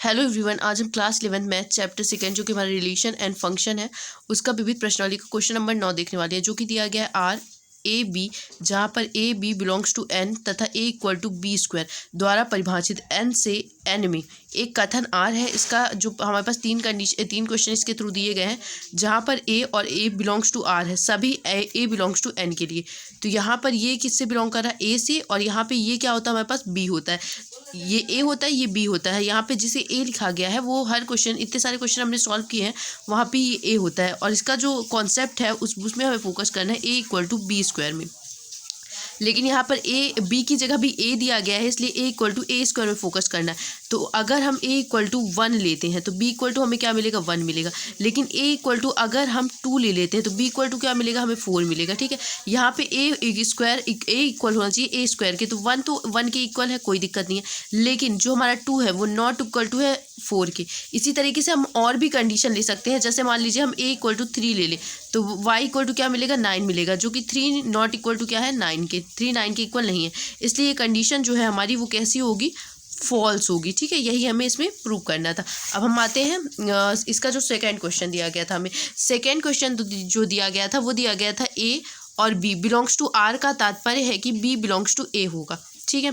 Hello everyone, आज हम class 11 math chapter second जो कि हमारा रिलेशन एंड फंक्शन है उसका विविध प्रश्नावली का क्वेश्चन नंबर 9 देखने वाले हैं, जो कि दिया गया है आर ए बी, जहाँ पर A B belongs to N तथा A equal to B square द्वारा परिभाषित एन से एन में एक कथन आर है। इसका जो हमारे पास तीन क्वेश्चन इसके थ्रू दिए गए हैं, जहाँ पर ए और ए बिलोंग्स टू आर है, सभी ए बिलोंग्स टू एन के लिए। तो यहाँ पर ये किससे बिलोंग कर रहा है? ए से। और यहाँ पे ये क्या होता है? हमारे पास बी होता है। ये ए होता है, ये बी होता है। यहाँ पे जिसे ए लिखा गया है वो हर क्वेश्चन, इतने सारे क्वेश्चन हमने सॉल्व किए हैं, वहाँ पे ये ए होता है। और इसका जो कॉन्सेप्ट है उसमें हमें फोकस करना है ए इक्वल टू बी स्क्वायर में। लेकिन यहाँ पर ए बी की जगह भी ए दिया गया है, इसलिए ए इक्वल टू ए स्क्वायर में फोकस करना है। तो अगर हम ए इक्वल टू 1 लेते हैं तो बी इक्वल टू हमें क्या मिलेगा? 1 मिलेगा। लेकिन ए इक्वल टू अगर हम 2 ले लेते हैं तो बी इक्वल टू क्या मिलेगा? हमें 4 मिलेगा। ठीक है, यहाँ पे ए स्क्वायर ए इक्वल होना चाहिए ए स्क्वायर के, तो 1 के इक्वल है, कोई दिक्कत नहीं है। लेकिन जो हमारा 2 है वो नॉट इक्वल टू है 4 के। इसी तरीके से हम और भी कंडीशन ले सकते हैं, जैसे मान लीजिए हम ए इक्वल टू 3 ले लें तो वाई इक्वल टू क्या मिलेगा? 9 मिलेगा, जो कि 3 नॉट इक्वल टू क्या है? 9 के। 3 9 के इक्वल नहीं है, इसलिए ये कंडीशन जो है हमारी वो कैसी होगी? फॉल्स होगी। ठीक है, यही हमें इसमें प्रूव करना था। अब हम आते हैं इसका जो सेकंड क्वेश्चन दिया गया था, हमें सेकंड क्वेश्चन जो दिया गया था वो दिया गया था ए और बी बिलोंग्स टू आर का तात्पर्य है कि बी बिलोंग्स टू ए होगा। ठीक है,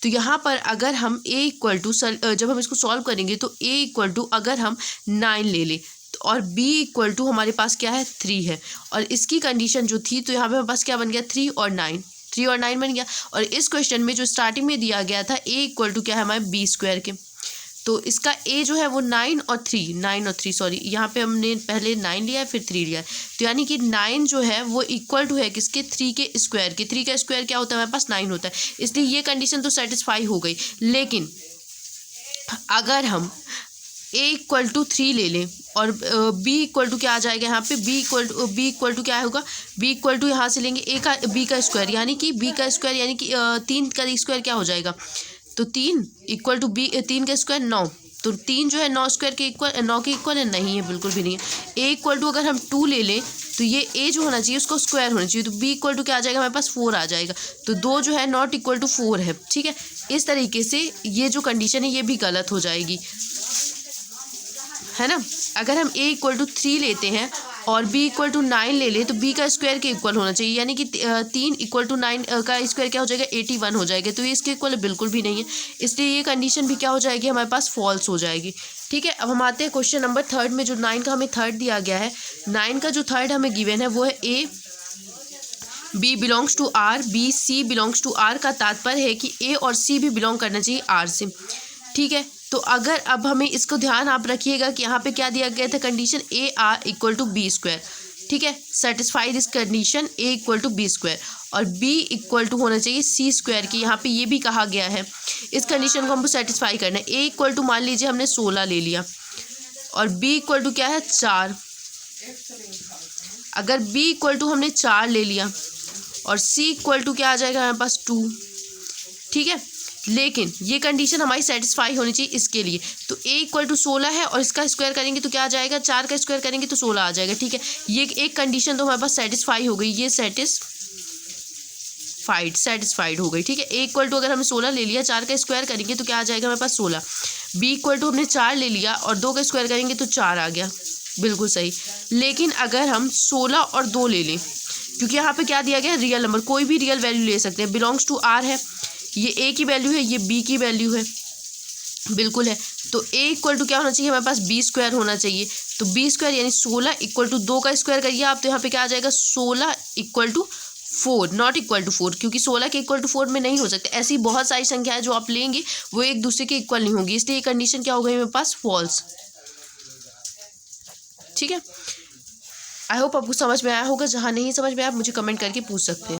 तो यहाँ पर अगर हम ए इक्वल टू जब हम इसको सॉल्व करेंगे तो ए इक्वल टू अगर हम 9 ले लें और b इक्वल टू हमारे पास क्या है? 3 है। और इसकी कंडीशन जो थी, तो यहाँ पे हमारे पास क्या बन गया? 3 और 9, 3 और 9 बन गया। और इस क्वेश्चन में जो स्टार्टिंग में दिया गया था a इक्वल टू क्या है? हमारे बी स्क्वायर के। तो इसका a जो है वो 9 और 3 सॉरी, यहाँ पे हमने पहले 9 लिया है फिर 3 लिया है। तो यानी कि 9 जो है वो इक्वल टू है किसके? 3 के स्क्वायर के। 3 का स्क्वायर क्या होता है? हमारे पास 9 होता है, इसलिए ये कंडीशन तो सेटिस्फाई हो गई। लेकिन अगर हम a इक्वल टू 3 ले लें और b इक्वल टू क्या आ जाएगा? यहाँ पे b इक्वल टू क्या होगा? b इक्वल टू यहाँ से लेंगे b का स्क्वायर, यानी कि b का स्क्वायर यानी कि 3 का स्क्वायर क्या हो जाएगा? तो 3 इक्वल टू b, 3 का स्क्वायर 9। तो 3 जो है 9 स्क्वायर के इक्वल, 9 के इक्वल है? नहीं है, बिल्कुल भी नहीं है। a इक्वल टू अगर हम 2 ले लें तो ये a जो होना चाहिए उसको स्क्वायर होना चाहिए, तो b इक्वल टू क्या आ जाएगा? हमारे पास 4 आ जाएगा। तो 2 जो है नॉट इक्वल टू 4 है। ठीक है, इस तरीके से ये जो कंडीशन है ये भी गलत हो जाएगी, है ना। अगर हम a इक्वल टू 3 लेते हैं और b इक्वल टू 9 ले लें तो b का स्क्वायर के इक्वल होना चाहिए, यानी कि 3 इक्वल टू 9 का स्क्वायर क्या हो जाएगा? 81 हो जाएगा। तो ये इसके इक्वल बिल्कुल भी नहीं है, इसलिए ये कंडीशन भी क्या हो जाएगी? हमारे पास फॉल्स हो जाएगी। ठीक है, अब हम आते हैं क्वेश्चन नंबर थर्ड में, जो 9 का हमें थर्ड दिया गया है। 9 का जो थर्ड हमें गिवन है वो है A B belongs to R, B C belongs to R का तात्पर्य है कि ए और सी भी बिलोंग करना चाहिए आर से। ठीक है, तो अगर अब हमें इसको ध्यान आप रखिएगा कि यहाँ पे क्या दिया गया था? Condition A R equal to B square. ठीक है, satisfy this condition A equal to B square, और बी इक्वल टू होना चाहिए सी स्क्वायर की। यहाँ पे ये भी कहा गया है, इस कंडीशन को हमको सेटिस्फाई करना है। ए इक्वल टू मान लीजिए हमने 16 ले लिया और बी इक्वल टू क्या है? 4। अगर बी इक्वल टू हमने 4 ले लिया और सी इक्वल टू क्या आ जाएगा? हमारे पास 2। ठीक है, लेकिन ये कंडीशन हमारी सेटिस्फाई होनी चाहिए इसके लिए। तो a इक्वल टू 16 है और इसका स्क्वायर करेंगे तो क्या आ जाएगा? 4 का स्क्वायर करेंगे तो 16 आ जाएगा। ठीक है, ये एक कंडीशन तो हमारे पास सेटिस्फाई हो गई, ये सेटिस्फाइड हो गई। ठीक है, a इक्वल टू अगर हमने 16 ले लिया, 4 का स्क्वायर करेंगे तो क्या आ जाएगा? हमारे पास 16। b इक्वल टू हमने 4 ले लिया और 2 का स्क्वायर करेंगे तो 4 आ गया, बिल्कुल सही। लेकिन अगर हम 16 और 2 ले लें, क्योंकि यहाँ पे क्या दिया गया? रियल नंबर, कोई भी रियल वैल्यू ले सकते हैं। बिलोंग्स टू आर है, ये a की वैल्यू है, ये b की वैल्यू है, बिल्कुल है। तो a इक्वल टू क्या होना चाहिए? हमारे पास b स्क्वायर होना चाहिए। तो b स्क्वायर यानी 16 इक्वल टू 2 का स्क्वायर करिए आप, तो यहाँ पे क्या आ जाएगा? 16 equal to 4, not equal to 4, क्योंकि 16 के इक्वल टू 4 में नहीं हो सकते। ऐसी बहुत सारी संख्याएं जो आप लेंगे वो एक दूसरे के इक्वल नहीं होंगी, इसलिए ये कंडीशन क्या हो गई मेरे पास? फॉल्स। ठीक है, आई होप आपको समझ में आया होगा। जहाँ नहीं समझ में आया आप मुझे कमेंट करके पूछ सकते हैं।